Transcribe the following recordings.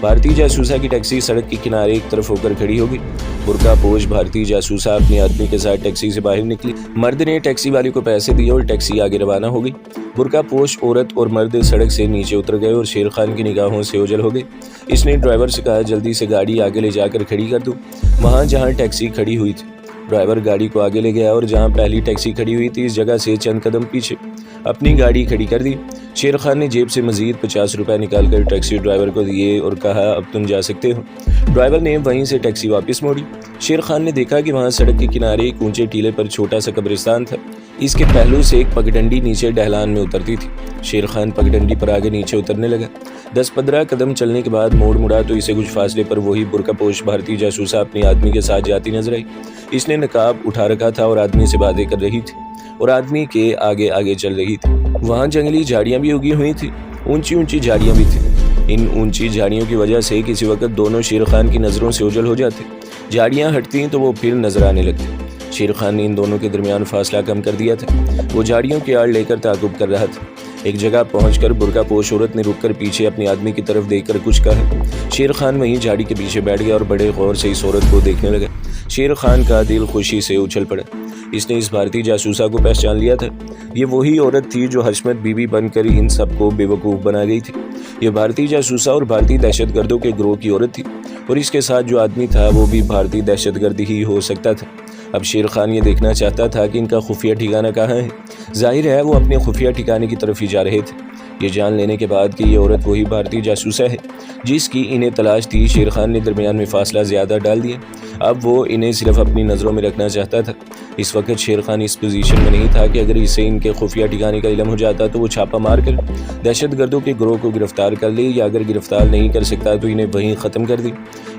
بھارتی جاسوسہ کی ٹیکسی سڑک کے کنارے ایک طرف ہو کر کھڑی ہوگی۔ برقع پوش بھارتی جاسوسہ اپنے آدمی کے ساتھ ٹیکسی سے باہر نکلی۔ مرد نے ٹیکسی والے کو پیسے دیے اور ٹیکسی آگے روانہ ہو گئی۔ برقع پوش عورت اور مرد سڑک سے نیچے اتر گئے اور شیر خان کی نگاہوں سے اوجھل ہو گئے۔ اس نے ڈرائیور سے کہا جلدی سے گاڑی آگے لے جا کر کھڑی کر دو، وہاں جہاں ٹیکسی کھڑی ہوئی تھی۔ ڈرائیور گاڑی کو آگے لے گیا اور جہاں پہلی ٹیکسی کھڑی ہوئی تھی اس جگہ سے چند قدم پیچھے اپنی گاڑی کھڑی کر دی۔ شیر خان نے جیب سے مزید 50 روپے نکال کر ٹیکسی ڈرائیور کو دیے اور کہا اب تم جا سکتے ہو۔ ڈرائیور نے وہیں سے ٹیکسی واپس موڑی۔ شیر خان نے دیکھا کہ وہاں سڑک کے کنارے ایک اونچے ٹیلے پر چھوٹا سا قبرستان تھا۔ اس کے پہلو سے ایک پگڈنڈی نیچے ڈھلان میں اترتی تھی۔ شیر خان پگڈنڈی پر آگے نیچے اترنے لگا۔ 10-15 قدم چلنے کے بعد موڑ مڑا تو اسے کچھ فاصلے پر وہی برقع پوش بھارتی جاسوسہ اپنے آدمی کے ساتھ جاتی نظر آئی۔ اس نے نقاب اٹھا رکھا تھا اور آدمی سے باتیں کر رہی تھی اور آدمی کے آگے آگے چل رہی تھی۔ وہاں جنگلی جھاڑیاں بھی اگی ہوئی تھیں، اونچی اونچی جھاڑیاں بھی تھیں۔ ان اونچی جھاڑیوں کی وجہ سے کسی وقت دونوں شیر خان کی نظروں سے اوجھل ہو جاتے۔ جھاڑیاں ہٹتی تو وہ پھر نظر آنے لگتے۔ شیر خان نے ان دونوں کے درمیان فاصلہ کم کر دیا تھا۔ وہ جھاڑیوں کی آڑ لے کر تعاقب کر رہا تھا۔ ایک جگہ پہنچ کر برقع پوش عورت نے رک کر پیچھے اپنے آدمی کی طرف دیکھ کر کچھ کہا۔ شیر خان وہیں جھاڑی کے پیچھے بیٹھ گیا اور بڑے غور سے اس عورت کو دیکھنے لگا۔ شیر خان کا دل خوشی سے اچھل پڑا۔ اس نے اس بھارتی جاسوسہ کو پہچان لیا تھا۔ یہ وہی عورت تھی جو حشمت بی بی بن کر ان سب کو بے وقوف بنا گئی تھی۔ یہ بھارتی جاسوسہ اور بھارتی دہشت گردوں کے گروہ کی عورت تھی اور اس کے ساتھ جو آدمی تھا وہ بھی بھارتی دہشت گرد ہی ہو سکتا تھا۔ اب شیر خان یہ دیکھنا چاہتا تھا کہ ان کا خفیہ ٹھکانہ کہاں ہے۔ ظاہر ہے وہ اپنے خفیہ ٹھکانے کی طرف ہی جا رہے تھے۔ یہ جان لینے کے بعد کہ یہ عورت وہی بھارتی جاسوسہ ہے جس کی انہیں تلاش تھی، شیر خان نے درمیان میں فاصلہ زیادہ ڈال دیا۔ اب وہ انہیں صرف اپنی نظروں میں رکھنا چاہتا تھا۔ اس وقت شیر خان اس پوزیشن میں نہیں تھا کہ اگر اسے ان کے خفیہ ٹھکانے کا علم ہو جاتا تو وہ چھاپا مار کر دہشت گردوں کے گروہ کو گرفتار کر لے، یا اگر گرفتار نہیں کر سکتا تو انہیں وہیں ختم کر دی۔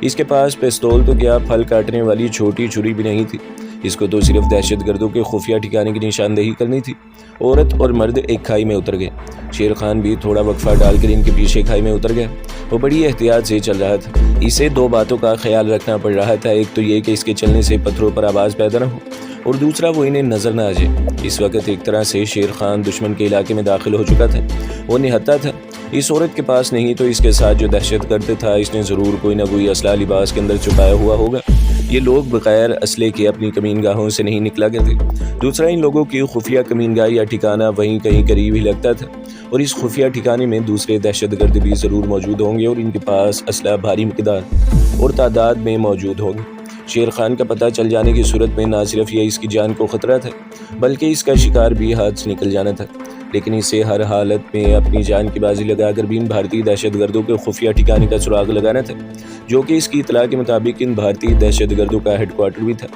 اس کے پاس پستول تو کیا پھل کاٹنے والی چھوٹی چھری بھی نہیں تھی۔ اس کو تو صرف دہشت گردوں کے خفیہ ٹھکانے کی نشاندہی کرنی تھی۔ عورت اور مرد ایک کھائی میں اتر گئے۔ شیر خان بھی تھوڑا وقفہ ڈال کر ان کے پیچھے کھائی میں اتر گیا۔ وہ بڑی احتیاط سے چل رہا تھا۔ اسے دو باتوں کا خیال رکھنا پڑ رہا تھا، ایک تو یہ کہ اس کے چلنے سے پتھروں پر آواز پیدا نہ ہو، اور دوسرا وہ انہیں نظر نہ آ جائے۔ اس وقت ایک طرح سے شیر خان دشمن کے علاقے میں داخل ہو چکا تھا۔ وہ نہتا تھا۔ اس عورت کے پاس نہیں تو اس کے ساتھ جو دہشت گرد تھا اس نے ضرور کوئی نہ کوئی اسلحہ لباس کے اندر چھپایا ہوا ہوگا۔ یہ لوگ بغیر اسلحے کے اپنی کمین گاہوں سے نہیں نکلا کرتے۔ دوسرا، ان لوگوں کی خفیہ کمین گاہ یا ٹھکانہ وہیں کہیں قریب ہی لگتا تھا، اور اس خفیہ ٹھکانے میں دوسرے دہشت گرد بھی ضرور موجود ہوں گے اور ان کے پاس اسلحہ بھاری مقدار اور تعداد میں موجود ہوں گے۔ شیر خان کا پتہ چل جانے کی صورت میں نہ صرف یہ اس کی جان کو خطرہ تھا بلکہ اس کا شکار بھی ہاتھ سے نکل جانا تھا، لیکن اسے ہر حالت میں اپنی جان کی بازی لگا کر بھی ان بھارتی دہشت گردوں کے خفیہ ٹھکانے کا سراغ لگانا تھا، جو کہ اس کی اطلاع کے مطابق ان بھارتی دہشت گردوں کا ہیڈ کوارٹر بھی تھا۔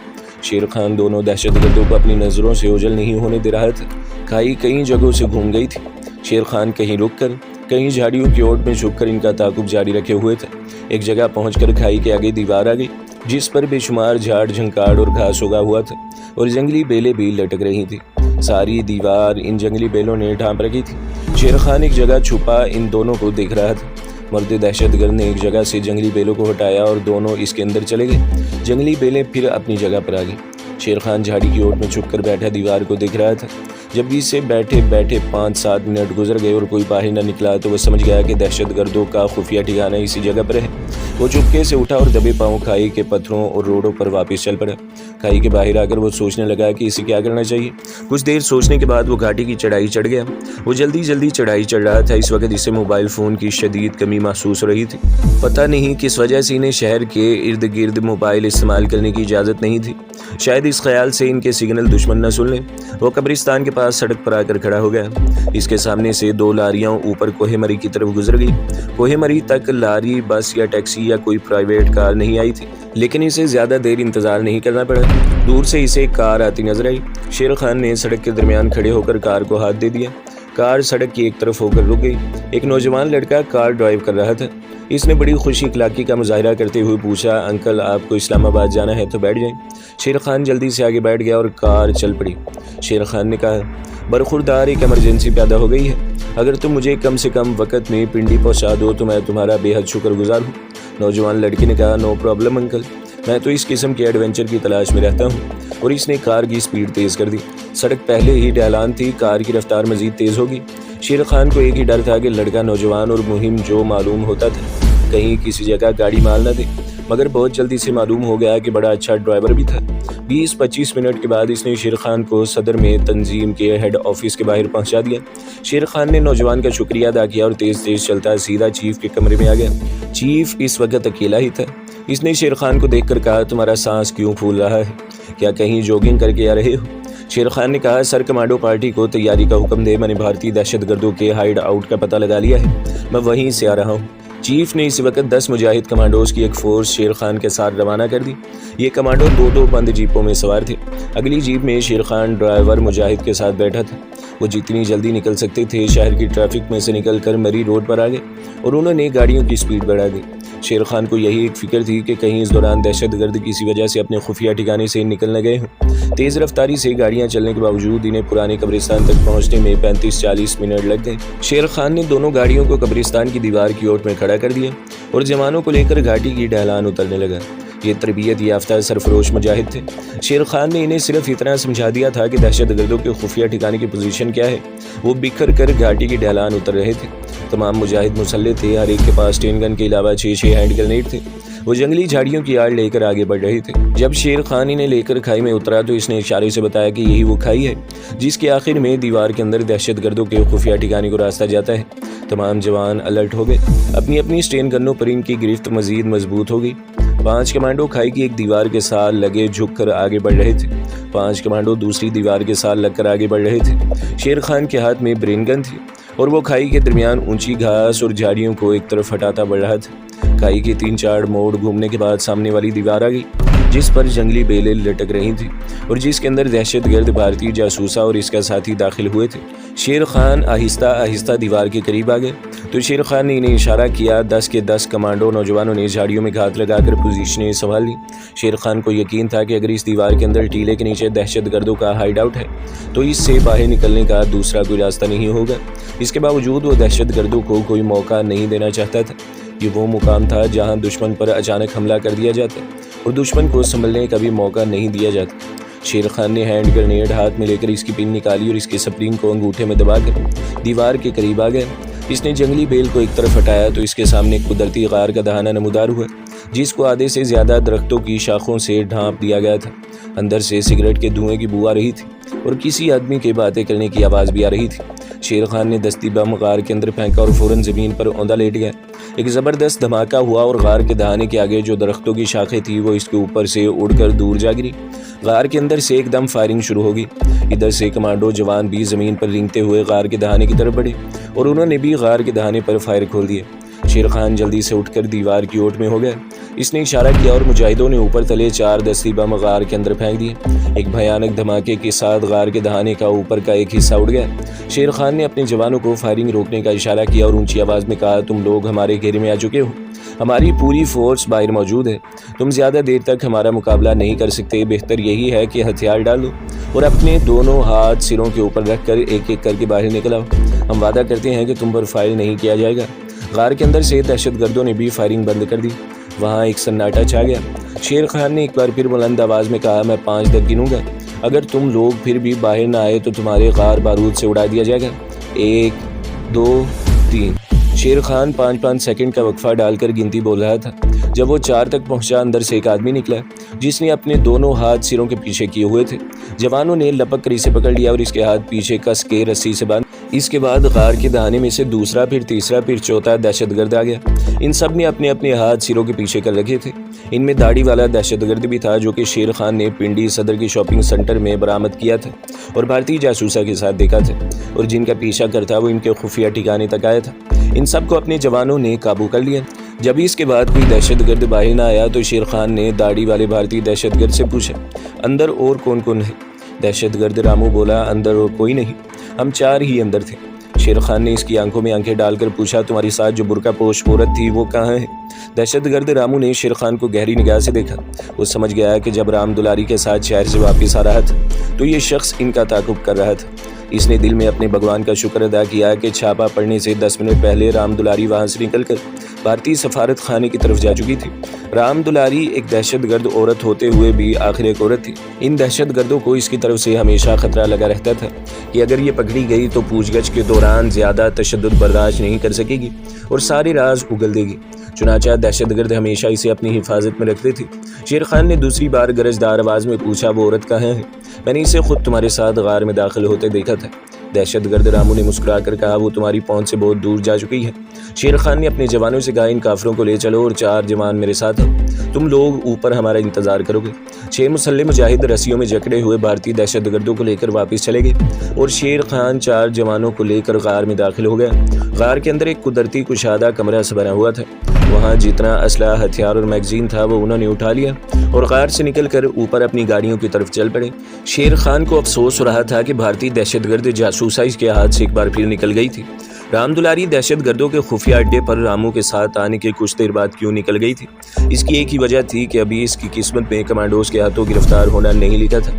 شیر خان دونوں دہشت گردوں کو اپنی نظروں سے اوجھل نہیں ہونے دے رہا تھا۔ کھائی کئی جگہوں سے گھوم گئی تھی۔ شیر خان کہیں رک کر کہیں جھاڑیوں کی اوٹ میں چھپ کر ان کا تعاقب جاری رکھے ہوئے تھا۔ ایک جگہ پہنچ کر کھائی کے آگے دیوار آ گئی جس پر بے شمار جھاڑ جھنکاڑ اور گھاس اگا ہوا تھا اور جنگلی بیلیں بھی لٹک رہی تھی۔ ساری دیوار ان جنگلی بیلوں نے ڈھانپ رکھی تھی۔ شیر خان ایک جگہ چھپا ان دونوں کو دیکھ رہا تھا۔ مرد دہشت گرد نے ایک جگہ سے جنگلی بیلوں کو ہٹایا اور دونوں اس کے اندر چلے گئے۔ جنگلی بیلیں پھر اپنی جگہ پر آ گئیں۔ شیر خان جھاڑی کی اوٹ میں چھپ کر بیٹھا دیوار کو دیکھ رہا تھا۔ جب اسے بیٹھے بیٹھے 5-7 منٹ گزر گئے اور کوئی باہر نہ نکلا تو وہ سمجھ گیا کہ دہشت گردوں کا خفیہ ٹھکانہ اسی جگہ پر ہے۔ وہ چپکے سے اٹھا اور دبے پاؤں کھائی کے پتھروں اور روڈوں پر واپس چل پڑا۔ کھائی کے باہر آ کر وہ سوچنے لگا کہ اسے کیا کرنا چاہیے۔ کچھ دیر سوچنے کے بعد وہ گھاٹی کی چڑھائی چڑھ گیا۔ وہ جلدی جلدی چڑھائی چڑھ رہا تھا۔ اس وقت اسے موبائل فون کی شدید کمی محسوس ہو رہی تھی۔ پتہ نہیں کس وجہ سے انہیں شہر کے ارد گرد موبائل استعمال کرنے کی اجازت نہیں تھی۔ شاید اس خیال سے ان کے سگنل دشمن نہ سن لیں۔ وہ قبرستان کے پاس سڑک پر آ کر کھڑا ہو گیا۔ اس کے سامنے سے 2 لاریاں اوپر کوہ مری کی طرف گزر گئی۔ کوہ مری تک لاری، بس یا ٹیکسی یا کوئی پرائیویٹ کار نہیں آئی تھی، لیکن اسے زیادہ دیر انتظار نہیں کرنا پڑا۔ دور سے اسے ایک کار آتی نظر آئی۔ شیر خان نے سڑک کے درمیان کھڑے ہو کر کار کو ہاتھ دے دیا۔ کار سڑک کی ایک طرف ہو کر رک گئی۔ ایک نوجوان لڑکا کار ڈرائیو کر رہا تھا۔ اس نے بڑی خوشی اخلاقی کا مظاہرہ کرتے ہوئے پوچھا، انکل آپ کو اسلام آباد جانا ہے تو بیٹھ جائیں۔ شیر خان جلدی سے آگے بیٹھ گیا اور کار چل پڑی۔ شیر خان نے کہا، برخوردار ایک ایمرجنسی پیدا ہو گئی ہے، اگر تم مجھے کم سے کم وقت میں پنڈی پہنچا دو تو میں تمہارا بے حد شکر گزار ہوں۔ نوجوان لڑکی نے کہا، نو پرابلم انکل، میں تو اس قسم کے ایڈونچر کی تلاش میں رہتا ہوں، اور اس نے کار کی سپیڈ تیز کر دی۔ سڑک پہلے ہی ڈھلان تھی، کار کی رفتار مزید تیز ہوگی۔ شیر خان کو ایک ہی ڈر تھا کہ لڑکا نوجوان اور مہم جو معلوم ہوتا تھا، کہیں کسی جگہ گاڑی مال نہ دے، مگر بہت جلدی سے معلوم ہو گیا کہ بڑا اچھا ڈرائیور بھی تھا۔ 20-25 منٹ کے بعد اس نے شیر خان کو صدر میں تنظیم کے ہیڈ آفس کے باہر پہنچا دیا۔ شیر خان نے نوجوان کا شکریہ ادا کیا اور تیز تیز چلتا سیدھا چیف کے کمرے میں آ گیا۔ چیف اس وقت اکیلا ہی تھا۔ اس نے شیر خان کو دیکھ کر کہا، تمہارا سانس کیوں پھول رہا ہے؟ کیا کہیں جوگنگ کر کے آ رہے ہو؟ شیر خان نے کہا، سر کمانڈو پارٹی کو تیاری کا حکم دے، میں نے بھارتی دہشت گردوں کے ہائیڈ آؤٹ کا پتہ لگا لیا ہے، میں وہیں سے آ رہا ہوں۔ چیف نے اسی وقت 10 مجاہد کمانڈوز کی ایک فورس شیر خان کے ساتھ روانہ کر دی۔ یہ کمانڈو 2 بند جیپوں میں سوار تھے۔ اگلی جیپ میں شیر خان ڈرائیور مجاہد کے ساتھ بیٹھا تھا۔ وہ جتنی جلدی نکل سکتے تھے شہر کی ٹریفک میں سے نکل کر مری روڈ پر آ گئے اور انہوں نے گاڑیوں کی سپیڈ بڑھا دی۔ شیر خان کو یہی ایک فکر تھی کہ کہیں اس دوران دہشت گرد کسی وجہ سے اپنے خفیہ ٹھکانے سے نکل نہ گئے ہوں۔ تیز رفتاری سے گاڑیاں چلنے کے باوجود انہیں پرانے قبرستان تک پہنچنے میں 35-40 منٹ لگ گئے۔ شیر خان نے دونوں گاڑیوں کو قبرستان کی دیوار کی اوٹ میں کھڑا کر دیا اور جوانوں کو لے کر گھاٹی کی ڈھلان اترنے لگا۔ یہ تربیت یافتہ سرفروش مجاہد تھے۔ شیر خان نے انہیں صرف اتنا سمجھا دیا تھا کہ دہشت گردوں کے خفیہ ٹھکانے کی پوزیشن کیا ہے۔ وہ بکھر کر گھاٹی کی ڈھلان اتر رہے تھے۔ تمام مجاہد مسلح تھے، ہر ایک کے پاس 10 گن کے علاوہ 6 ہینڈ گرنیڈ تھے۔ وہ جنگلی جھاڑیوں کی آڑ لے کر آگے بڑھ رہے تھے۔ جب شیر خان انہیں لے کر کھائی میں اترا تو اس نے اشارے سے بتایا کہ یہی وہ کھائی ہے جس کے آخر میں دیوار کے اندر دہشت گردوں کے خفیہ ٹھکانے کو راستہ جاتا ہے۔ تمام جوان الرٹ ہو گئے۔ اپنی اپنی سٹین گنوں پر ان کی گرفت مزید مضبوط ہو گئی۔ 5 کمانڈو کھائی کی ایک دیوار کے ساتھ لگے جھک کر آگے بڑھ رہے تھے۔ 5 کمانڈو دوسری دیوار کے ساتھ لگ کر آگے بڑھ رہے تھے۔ شیر خان کے ہاتھ میں برین گن تھی اور وہ کھائی کے درمیان اونچی گھاس اور جھاڑیوں کو ایک طرف ہٹاتا بڑھ رہا تھا۔ کھائی کے 3-4 موڑ گھومنے کے بعد سامنے والی دیوار آ گئی جس پر جنگلی بیلیں لٹک رہی تھیں اور جس کے اندر دہشت گرد بھارتی جاسوسا اور اس کا ساتھی داخل ہوئے تھے۔ شیر خان آہستہ آہستہ دیوار کے قریب آ گئے تو شیر خان نے انہیں اشارہ کیا۔ 10 کے 10 کمانڈو نوجوانوں نے جھاڑیوں میں گھات لگا کر پوزیشنیں سنبھال لی۔ شیر خان کو یقین تھا کہ اگر اس دیوار کے اندر ٹیلے کے نیچے دہشت گردوں کا ہائیڈ آؤٹ ہے تو اس سے باہر نکلنے کا دوسرا کوئی راستہ نہیں ہوگا۔ اس کے باوجود وہ دہشت گردوں کو کوئی موقع نہیں دینا چاہتا تھا۔ یہ وہ مقام تھا جہاں دشمن پر اچانک حملہ کر دیا جاتا اور دشمن کو سنبھلنے کا بھی موقع نہیں دیا جاتا۔ شیر خان نے ہینڈ گرنیڈ ہاتھ میں لے کر اس کی پن نکالی اور اس کے سپرنگ کو انگوٹھے میں دبا کر دیوار کے قریب آ گئے۔ اس نے جنگلی بیل کو ایک طرف ہٹایا تو اس کے سامنے قدرتی غار کا دہانہ نمودار ہوا جس کو آدھے سے زیادہ درختوں کی شاخوں سے ڈھانپ دیا گیا تھا۔ اندر سے سگریٹ کے دھوئیں کی بو آ رہی تھی اور کسی آدمی کے باتیں کرنے کی آواز بھی آ رہی تھی۔ شیر خان نے دستی بم غار کے اندر پھینکا اور فوراً زمین پر اوندا لیٹ گیا۔ ایک زبردست دھماکہ ہوا اور غار کے دہانے کے آگے جو درختوں کی شاخیں تھی وہ اس کے اوپر سے اڑ کر دور جا گری۔ غار کے اندر سے ایک دم فائرنگ شروع ہوگی۔ ادھر سے کمانڈو جوان بھی زمین پر رینگتے ہوئے غار کے دہانے کی طرف بڑھے اور انہوں نے بھی غار کے دہانے پر فائر کھول دیے۔ شیر خان جلدی سے اٹھ کر دیوار کی اوٹ میں ہو گیا۔ اس نے اشارہ کیا اور مجاہدوں نے اوپر تلے 4 دستی بم غار کے اندر پھینک دیے۔ ایک بھیانک دھماکے کے ساتھ غار کے دہانے کا اوپر کا ایک حصہ اڑ گیا۔ شیر خان نے اپنے جوانوں کو فائرنگ روکنے کا اشارہ کیا اور اونچی آواز میں کہا، تم لوگ ہمارے گھیرے میں آ چکے ہو، ہماری پوری فورس باہر موجود ہے، تم زیادہ دیر تک ہمارا مقابلہ نہیں کر سکتے، بہتر یہی ہے کہ ہتھیار ڈالو اور اپنے دونوں ہاتھ سروں کے اوپر رکھ کر ایک ایک کر کے باہر نکل آؤ، ہم وعدہ کرتے ہیں کہ تم پر فائر نہیں کیا جائے گا۔ غار کے اندر سے دہشت گردوں نے بھی فائرنگ بند کر دی۔ وہاں ایک سناٹا چھا گیا۔ شیر خان نے ایک بار پھر بلند آواز میں کہا، میں 5 تک گنوں گا، اگر تم لوگ پھر بھی باہر نہ آئے تو تمہارے غار بارود سے اڑا دیا جائے گا۔ 1 2 3۔ شیر خان 5-5 سیکنڈ کا وقفہ ڈال کر گنتی بول رہا تھا۔ جب وہ 4 تک پہنچا اندر سے ایک آدمی نکلا جس نے اپنے دونوں ہاتھ سروں کے پیچھے کیے ہوئے تھے۔ جوانوں نے لپک کر اسے پکڑ لیا اور اس کے ہاتھ پیچھے کس کے رسی سے باندھ۔ اس کے بعد غار کے دہانے میں سے دوسرا، پھر تیسرا، پھر چوتھا دہشت گرد آ گیا۔ ان سب نے اپنے اپنے ہاتھ سروں کے پیچھے کر رکھے تھے۔ ان میں داڑھی والا دہشت گرد بھی تھا جو کہ شیر خان نے پنڈی صدر کی شاپنگ سینٹر میں برآمد کیا تھا اور بھارتی جاسوسا کے ساتھ دیکھا تھا اور جن کا پیچھا کرتا وہ ان کے خفیہ ٹھکانے تک آیا تھا۔ ان سب کو اپنے جوانوں نے قابو کر لیا۔ جب اس کے بعد کوئی دہشت گرد باہر نہ آیا تو شیر خان نے داڑھی والے بھارتی دہشت گرد سے پوچھا، اندر اور کون کون ہے؟ دہشت گرد رامو بولا، اندر اور کوئی نہیں، ہم 4 ہی اندر تھے۔ شیر خان نے اس کی آنکھوں میں آنکھیں ڈال کر پوچھا، تمہاری ساتھ جو برقع پوش عورت تھی وہ کہاں ہے؟ دہشت گرد رامو نے شیر خان کو گہری نگاہ سے دیکھا۔ وہ سمجھ گیا کہ جب رام دلاری کے ساتھ شہر سے واپس آ رہا تھا تو یہ شخص ان کا تعاقب کر رہا تھا۔ اس نے دل میں اپنے بھگوان کا شکر ادا کیا کہ چھاپا پڑنے سے 10 منٹ پہلے رام دلاری وہاں سے نکل کر بھارتی سفارت خانے کی طرف جا چکی تھی۔ رام دلاری ایک دہشت گرد عورت ہوتے ہوئے بھی آخر ایک عورت تھی۔ ان دہشت گردوں کو اس کی طرف سے ہمیشہ خطرہ لگا رہتا تھا کہ اگر یہ پکڑی گئی تو پوچھ گچھ کے دوران زیادہ تشدد برداشت نہیں کر سکے گی اور سارے راز اگل دے گی۔ چنانچہ دہشت گرد ہمیشہ اسے اپنی حفاظت میں رکھتے تھے۔ شیر خان نے دوسری بار گرجدار آواز میں پوچھا، وہ عورت کہاں ہے؟ میں نے اسے خود تمہارے ساتھ غار میں داخل ہوتے دیکھا تھا۔ دہشت گرد رامو نے مسکرا کر کہا، وہ تمہاری پہنچ سے بہت دور جا چکی ہے۔ شیر خان نے اپنے جوانوں سے کہا، ان کافروں کو لے چلو اور 4 جوان میرے ساتھ آؤ، تم لوگ اوپر ہمارا انتظار کرو گے۔ 6 مسلح مجاہد رسیوں میں جکڑے ہوئے بھارتی دہشت گردوں کو لے کر واپس چلے گئے اور شیر خان 4 جوانوں کو لے کر غار میں داخل ہو گیا۔ غار کے اندر ایک قدرتی کشادہ کمرہ سے بنا ہوا تھا۔ وہاں جتنا اسلحہ، ہتھیار اور میگزین تھا وہ انہوں نے اٹھا لیا اور غار سے نکل کر اوپر اپنی گاڑیوں کی طرف چل پڑے۔ شیر خان کو افسوس ہو رہا تھا کہ بھارتی دہشت گرد جاسوسا اس کے ہاتھ سے ایک بار پھر نکل گئی تھی۔ رام دلاری دہشت گردوں کے خفیہ اڈے پر رامو کے ساتھ آنے کے کچھ دیر بعد کیوں نکل گئی تھی؟ اس کی ایک ہی وجہ تھی کہ ابھی اس کی قسمت میں کمانڈوز کے ہاتھوں گرفتار ہونا نہیں لکھا تھا۔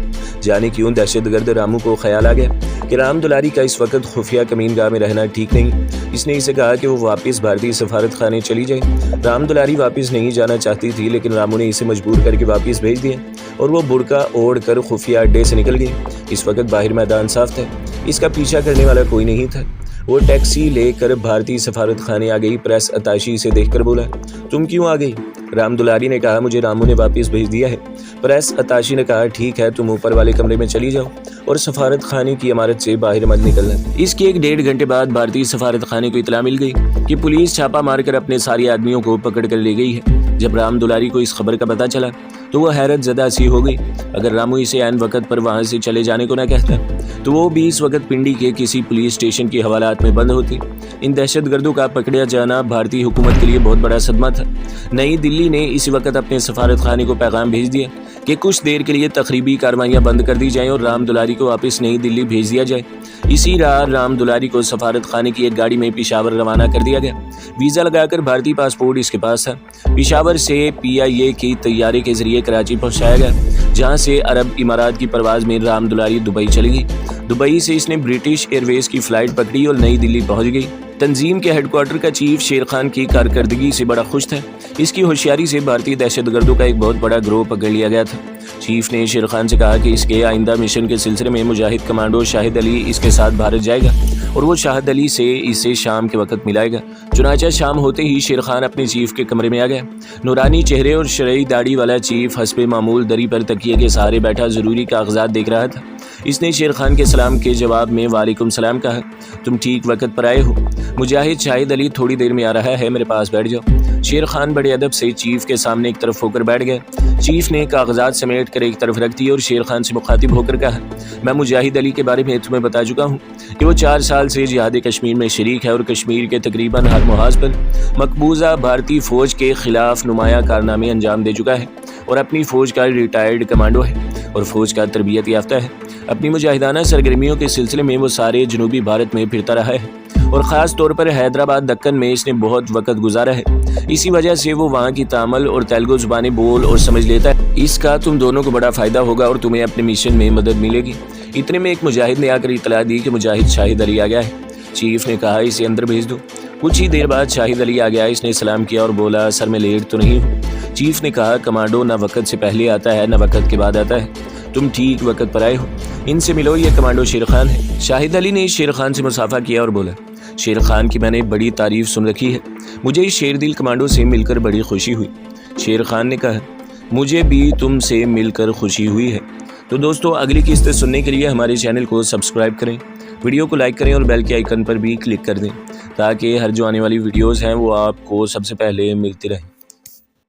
جانے کیوں دہشت گرد رامو کو خیال آ گیا کہ رام دلاری کا اس وقت خفیہ کمین گاہ میں رہنا ٹھیک نہیں۔ اس نے اسے کہا کہ وہ واپس بھارتی سفارت خانے چلی جائے۔ رام دلاری واپس نہیں جانا چاہتی تھی، لیکن رامو نے اسے مجبور کر کے واپس بھیج دیا اور وہ برقع اوڑھ کر خفیہ اڈے سے نکل گئی۔ اس وقت باہر میدان صاف تھا، اس کا پیچھا کرنے والا کوئی نہیں تھا۔ وہ ٹیکسی لے کر بھارتی سفارت خانے آ گئی۔ پریس اتاشی سے دیکھ کر بولا، تم کیوں آ گئی؟ رام دلاری نے کہا، مجھے رامو نے واپس بھیج دیا ہے۔ پریس اتاشی نے کہا، ٹھیک ہے، تم اوپر والے کمرے میں چلی جاؤ اور سفارت خانے کی عمارت سے باہر مت نکلنا۔ اس کے 1.5 گھنٹے بعد بھارتی سفارت خانے کو اطلاع مل گئی کہ پولیس چھاپا مار کر اپنے سارے آدمیوں کو پکڑ کر لے گئی ہے۔ جب رام دلاری کو اس خبر کا پتہ چلا تو وہ حیرت زدہ سی ہو گئی۔ اگر رامو اسے عین وقت پر وہاں سے چلے جانے کو نہ کہتا تو وہ بھی اس وقت پنڈی کے کسی پولیس اسٹیشن کے حوالات میں بند ہوتی۔ ان دہشت گردوں کا پکڑا جانا بھارتی حکومت کے لیے بہت بڑا صدمہ تھا۔ نئی دلی نے اسی وقت اپنے سفارت خانے کو پیغام بھیج دیا کہ کچھ دیر کے لیے تخریبی کارروائیاں بند کر دی جائیں اور رام دلاری کو واپس نئی دلی بھیج دیا جائے۔ اسی رات رام دلاری کو سفارت خانے کی ایک گاڑی میں پشاور روانہ کر دیا گیا۔ ویزا لگا کر بھارتی پاسپورٹ اس کے پاس تھا۔ پشاور سے PIA کی طیارے کے ذریعے کراچی پہنچایا گیا، جہاں سے عرب امارات کی پرواز میں رام دلاری دبئی چلی گئی۔ دبئی سے اس نے برٹش ایئر ویز کی فلائٹ پکڑی اور نئی دلی پہنچ گئی۔ تنظیم کے ہیڈ کوارٹر کا چیف شیر خان کی کارکردگی سے بڑا خوش تھا۔ اس کی ہوشیاری سے بھارتی دہشت گردوں کا ایک بہت بڑا گروہ پکڑ لیا گیا تھا۔ چیف نے شیر خان سے کہا کہ اس کے آئندہ مشن کے سلسلے میں مجاہد کمانڈو شاہد علی اس کے ساتھ بھارت جائے گا اور وہ شاہد علی سے اسے شام کے وقت ملائے گا۔ چنانچہ شام ہوتے ہی شیر خان اپنے چیف کے کمرے میں آ گیا۔ نورانی چہرے اور شرعی داڑھی والا چیف حسب معمول دری پر تکیے کے سہارے بیٹھا ضروری کاغذات دیکھ رہا تھا۔ اس نے شیر خان کے سلام کے جواب میں وعلیکم السلام کہا، تم ٹھیک وقت پر آئے ہو، مجاہد شاہد علی تھوڑی دیر میں آ رہا ہے، میرے پاس بیٹھ جاؤ۔ شیر خان بڑے ادب سے چیف کے سامنے ایک طرف ہو کر بیٹھ گیا۔ چیف نے کاغذات سمیٹ کر ایک طرف رکھ دی اور شیر خان سے مخاطب ہو کر کہا، میں مجاہد علی کے بارے میں تمہیں بتا چکا ہوں کہ وہ 4 سال سے جہاد کشمیر میں شریک ہے اور کشمیر کے تقریباً ہر محاذ پر مقبوضہ بھارتی فوج کے خلاف نمایاں کارنامے انجام دے چکا ہے اور اپنی فوج کا ریٹائرڈ کمانڈو ہے اور فوج کا تربیت یافتہ ہے۔ اپنی مجاہدانہ سرگرمیوں کے سلسلے میں وہ سارے جنوبی بھارت میں پھرتا رہا ہے اور خاص طور پر حیدرآباد دکن میں اس نے بہت وقت گزارا ہے۔ اسی وجہ سے وہ وہاں کی تامل اور تیلگو زبانیں بول اور سمجھ لیتا ہے۔ اس کا تم دونوں کو بڑا فائدہ ہوگا اور تمہیں اپنے مشن میں مدد ملے گی۔ اتنے میں ایک مجاہد نے آ کر اطلاع دی کہ مجاہد شاہد علی آ گیا ہے۔ چیف نے کہا، اسے اندر بھیج دو۔ کچھ ہی دیر بعد شاہد علی آ گیا۔ اس نے سلام کیا اور بولا، سر میں لیٹ تو نہیں ہوں؟ چیف نے کہا، کمانڈو نہ وقت سے پہلے آتا ہے نہ وقت کے بعد آتا ہے، تم ٹھیک وقت پر آئے ہو، ان سے ملو، یہ کمانڈو شیر خان ہے۔ شاہد علی نے شیر خان سے مصافحہ کیا اور بولا، شیر خان کی میں نے بڑی تعریف سن رکھی ہے، مجھے اس شیر دل کمانڈو سے مل کر بڑی خوشی ہوئی۔ شیر خان نے کہا، مجھے بھی تم سے مل کر خوشی ہوئی ہے۔ تو دوستو، اگلی قسط سننے کے لیے ہمارے چینل کو سبسکرائب کریں، ویڈیو کو لائک کریں اور بیل کے آئیکن پر بھی کلک کر دیں تاکہ ہر جو آنے والی ویڈیوز ہیں وہ آپ کو سب سے پہلے ملتی رہیں۔